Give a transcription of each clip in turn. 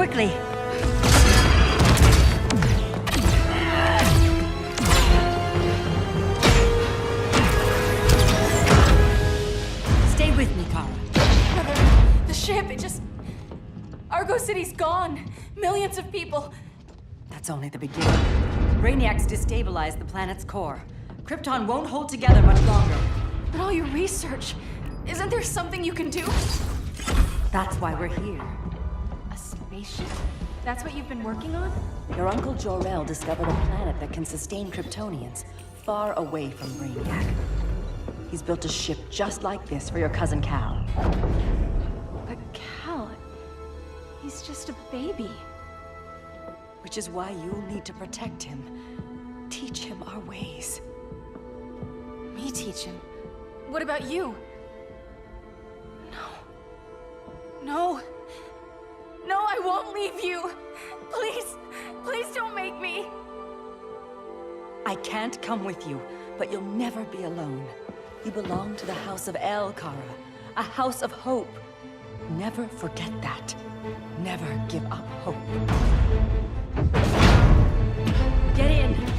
quickly! Stay with me, Kara. Mother, the ship, it just... Argo City's gone. Millions of people. That's only the beginning. Brainiac's destabilized the planet's core. Krypton won't hold together much longer. But all your research, isn't there something you can do? That's why we're here. A spaceship? That's what you've been working on? Your uncle Jor-El discovered a planet that can sustain Kryptonians, far away from Brainiac. He's built a ship just like this for your cousin Cal. But Cal, he's just a baby. Which is why you'll need to protect him. Teach him our ways. Me teach him? What about you? No, I won't leave you. Please don't make me. I can't come with you, but you'll never be alone. You belong to the House of El, Kara. A house of hope. Never forget that. Never give up hope. Get in!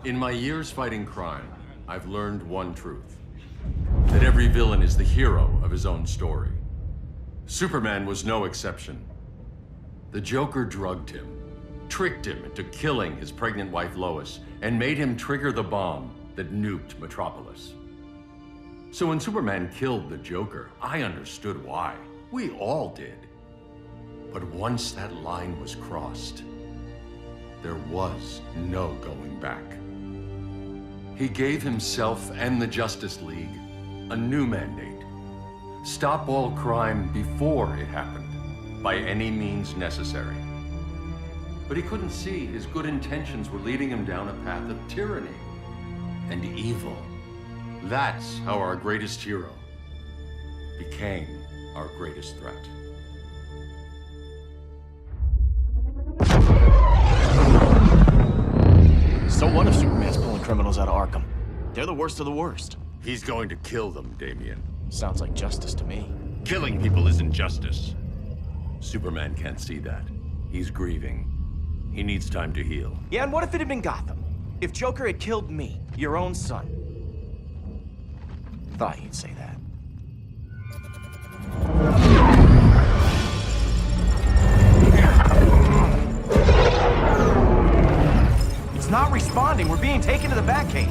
In my years fighting crime, I've learned one truth. That every villain is the hero of his own story. Superman was no exception. The Joker drugged him, tricked him into killing his pregnant wife Lois, and made him trigger the bomb that nuked Metropolis. So when Superman killed the Joker, I understood why. We all did. But once that line was crossed, there was no going back. He gave himself and the Justice League a new mandate. Stop all crime before it happened, by any means necessary. But he couldn't see his good intentions were leading him down a path of tyranny and evil. That's how our greatest hero became our greatest threat. So what if Superman's pulling criminals out of Arkham? They're the worst of the worst. He's going to kill them, Damian. Sounds like justice to me. Killing people isn't justice. Superman can't see that. He's grieving. He needs time to heal. Yeah, and what if it had been Gotham? If Joker had killed me, your own son? Thought you'd say that. It's not responding. We're being taken to the Batcave.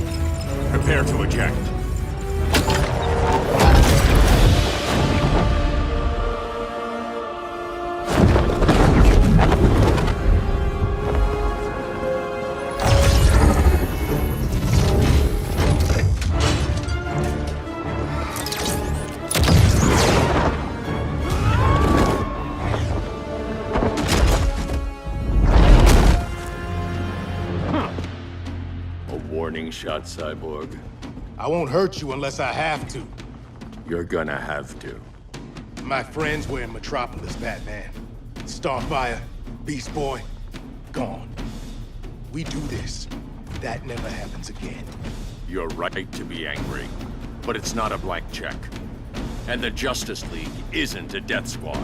Prepare to eject. Warning shot, Cyborg. I won't hurt you unless I have to. You're gonna have to. My friends were in Metropolis, Batman. Starfire, Beast Boy, gone. We do this. That never happens again. You're right to be angry, but it's not a blank check. And the Justice League isn't a death squad.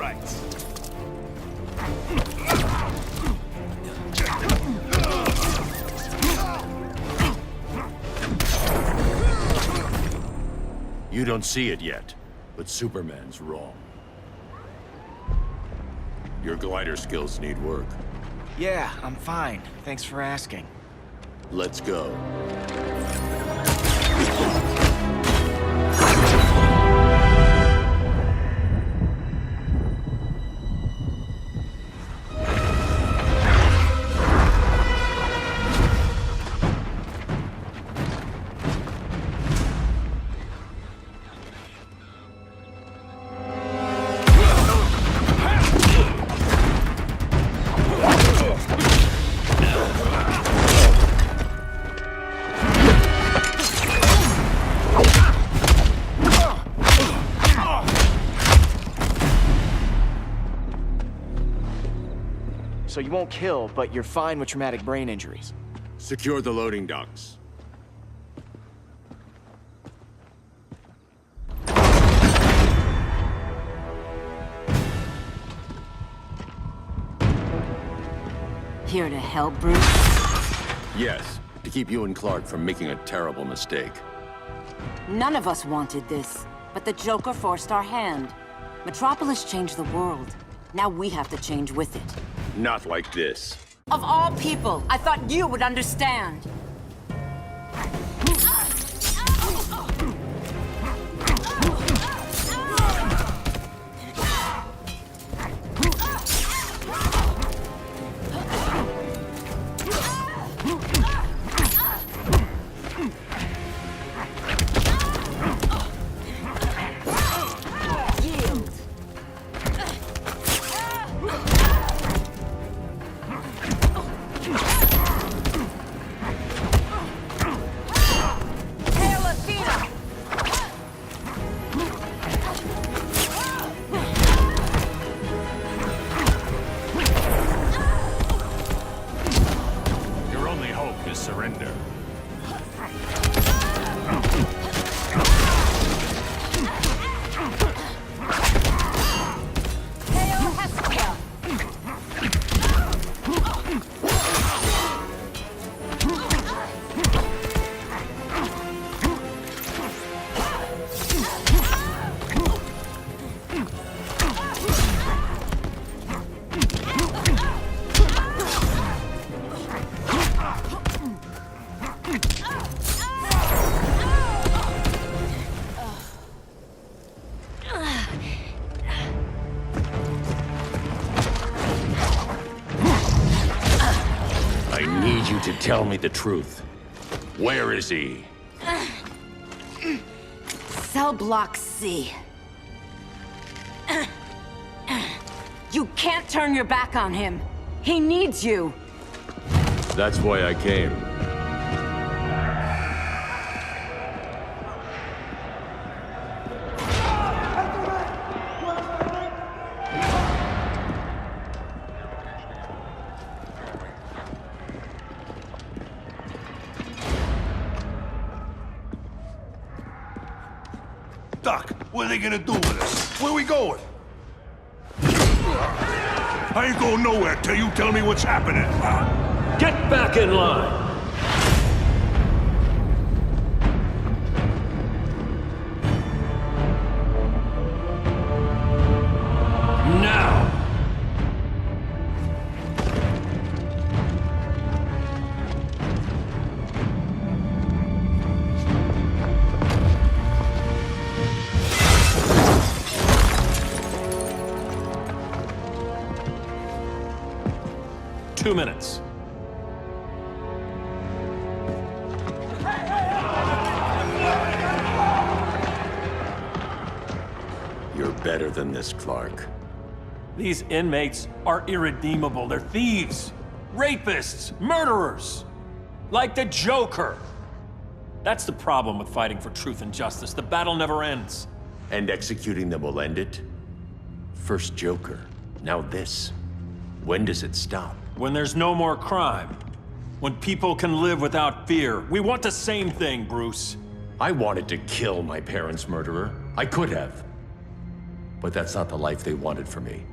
rights. You don't see it yet, but Superman's wrong. Your glider skills need work. Yeah, I'm fine. Thanks for asking. Let's go. So you won't kill, but you're fine with traumatic brain injuries. Secure the loading docks. Here to help, Bruce? Yes, to keep you and Clark from making a terrible mistake. None of us wanted this, but the Joker forced our hand. Metropolis changed the world. Now we have to change with it. Not like this. Of all people, I thought you would understand. Surrender. To tell me the truth. Where is he? Cell Block C. You can't turn your back on him. He needs you. That's why I came. Doc, what are they gonna do with us? Where we going? I ain't going nowhere till you tell me what's happening. Get back in line! Now! Two minutes. You're better than this, Clark. These inmates are irredeemable. They're thieves, rapists, murderers. Like the Joker. That's the problem with fighting for truth and justice. The battle never ends. And executing them will end it? First Joker, now this. When does it stop? When there's no more crime. When people can live without fear. We want the same thing, Bruce. I wanted to kill my parents' murderer. I could have. But that's not the life they wanted for me.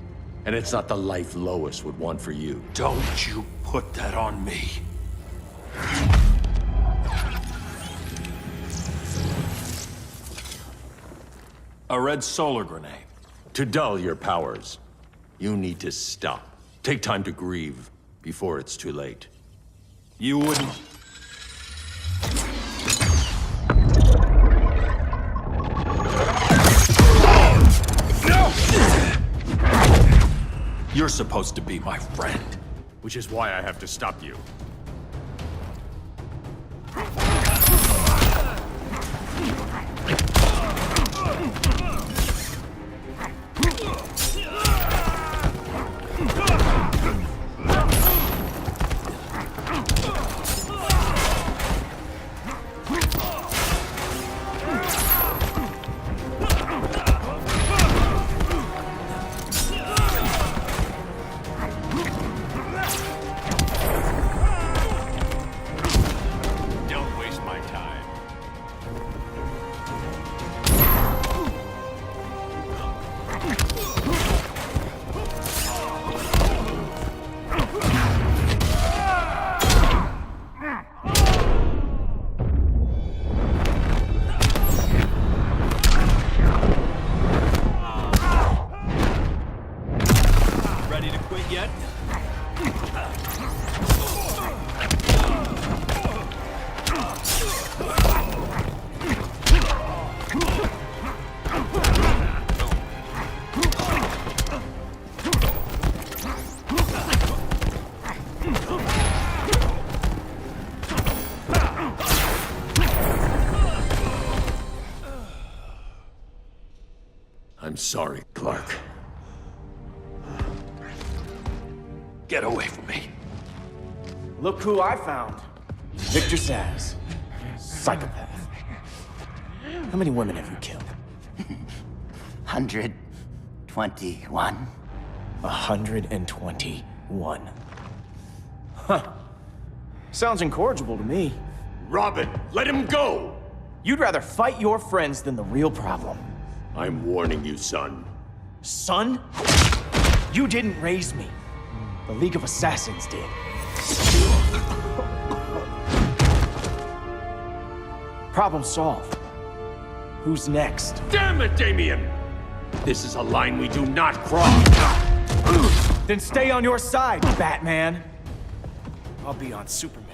And it's not the life Lois would want for you. Don't you put that on me. A red solar grenade. To dull your powers, you need to stop. Take time to grieve before it's too late. You wouldn't... No! You're supposed to be my friend. Which is why I have to stop you. I'm sorry, Clark. Get away from me. Look who I found. Victor Zsasz. Psychopath. How many women have you killed? 121. 121. Huh. Sounds incorrigible to me. Robin, let him go! You'd rather fight your friends than the real problem. I'm warning you, son. Son? You didn't raise me. The League of Assassins did. Problem solved. Who's next? Damn it, Damien! This is a line we do not cross! Then stay on your side, Batman. I'll be on Superman's.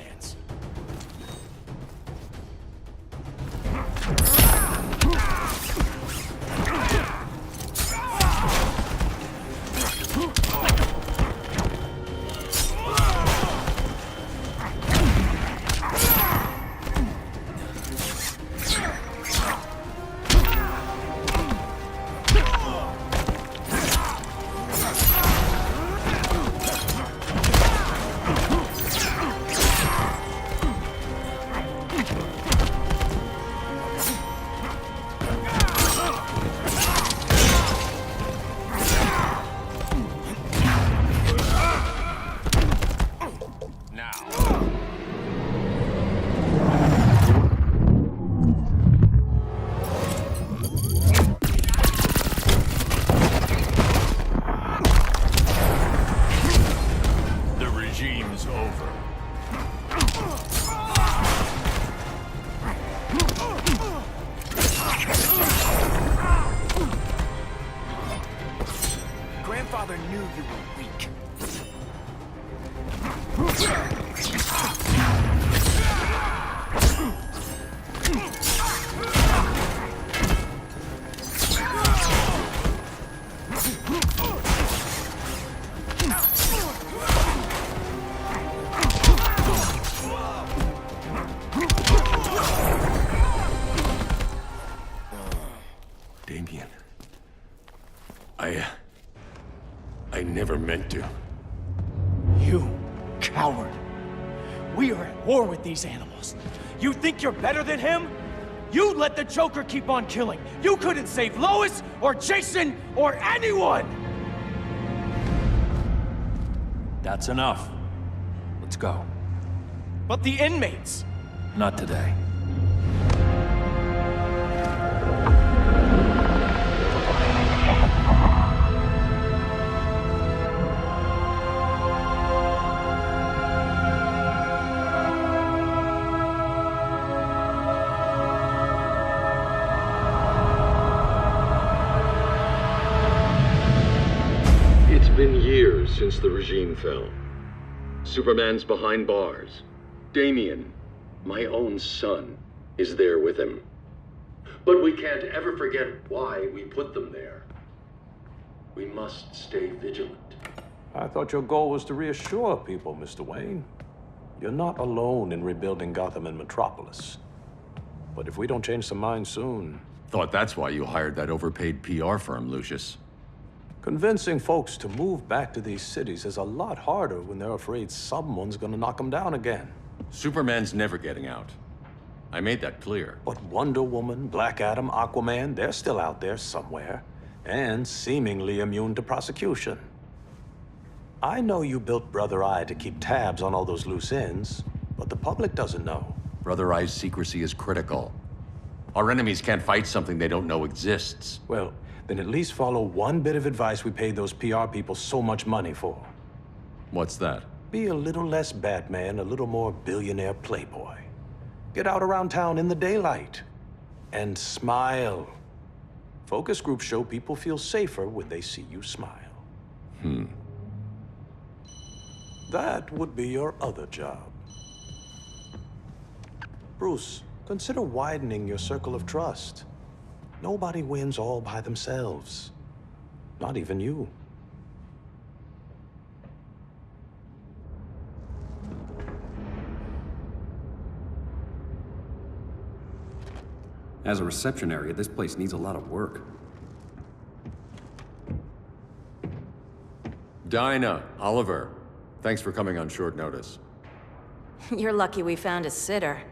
Grandfather knew you were weak. Damien. I never meant to. You coward. We are at war with these animals. You think you're better than him? You let the Joker keep on killing. You couldn't save Lois or Jason or anyone! That's enough. Let's go. But the inmates. Not today. years since the regime fell. Superman's behind bars. Damien, my own son, is there with him. But we can't ever forget why we put them there. We must stay vigilant. I thought your goal was to reassure people, Mr. Wayne. You're not alone in rebuilding Gotham and Metropolis. But if we don't change some minds soon... Thought that's why you hired that overpaid PR firm, Lucius. Convincing folks to move back to these cities is a lot harder when they're afraid someone's gonna knock them down again. Superman's never getting out. I made that clear. But Wonder Woman, Black Adam, Aquaman, they're still out there somewhere, and seemingly immune to prosecution. I know you built Brother Eye to keep tabs on all those loose ends, but the public doesn't know. Brother Eye's secrecy is critical. Our enemies can't fight something they don't know exists. Well, then at least follow one bit of advice we paid those PR people so much money for. What's that? Be a little less Batman, a little more billionaire playboy. Get out around town in the daylight. And smile. Focus groups show people feel safer when they see you smile. That would be your other job. Bruce, consider widening your circle of trust. Nobody wins all by themselves. Not even you. As a reception area, this place needs a lot of work. Dinah, Oliver, thanks for coming on short notice. You're lucky we found a sitter.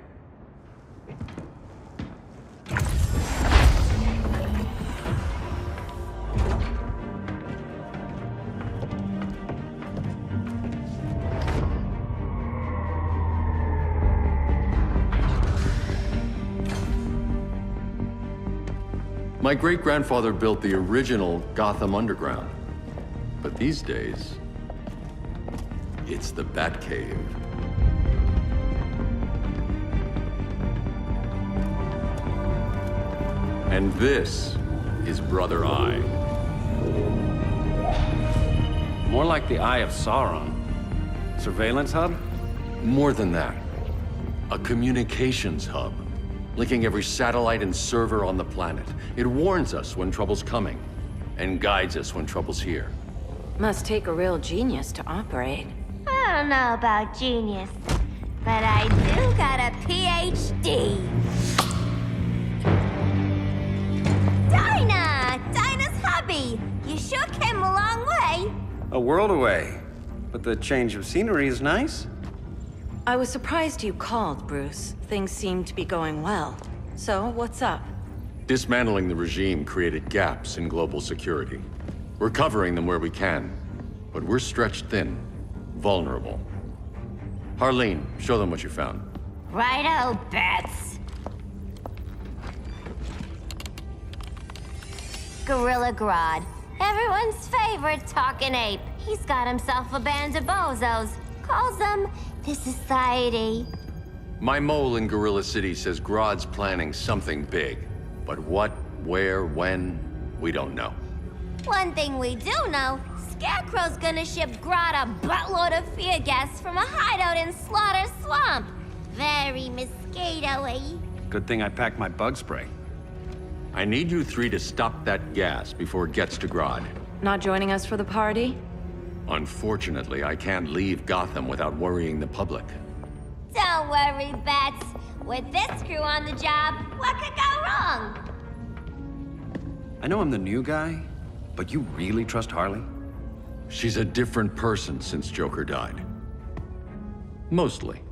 My great-grandfather built the original Gotham Underground. But these days, it's the Batcave. And this is Brother Eye. More like the Eye of Sauron. Surveillance hub? More than that. A communications hub, linking every satellite and server on the planet. It warns us when trouble's coming, and guides us when trouble's here. Must take a real genius to operate. I don't know about genius, but I do got a PhD. Dinah's hubby. You sure came a long way. A world away. But the change of scenery is nice. I was surprised you called, Bruce. Things seem to be going well. So, what's up? Dismantling the regime created gaps in global security. We're covering them where we can, but we're stretched thin, vulnerable. Harleen, show them what you found. Righto, Bats. Gorilla Grodd. Everyone's favorite talking ape. He's got himself a band of bozos. Calls them the Society. My mole in Gorilla City says Grodd's planning something big. But what, where, when, we don't know. One thing we do know, Scarecrow's gonna ship Grodd a buttload of fear gas from a hideout in Slaughter Swamp. Very mosquito-y. Good thing I packed my bug spray. I need you three to stop that gas before it gets to Grodd. Not joining us for the party? Unfortunately, I can't leave Gotham without worrying the public. Don't worry, Bats. With this crew on the job, what could go wrong? I know I'm the new guy, but you really trust Harley? She's a different person since Joker died. Mostly.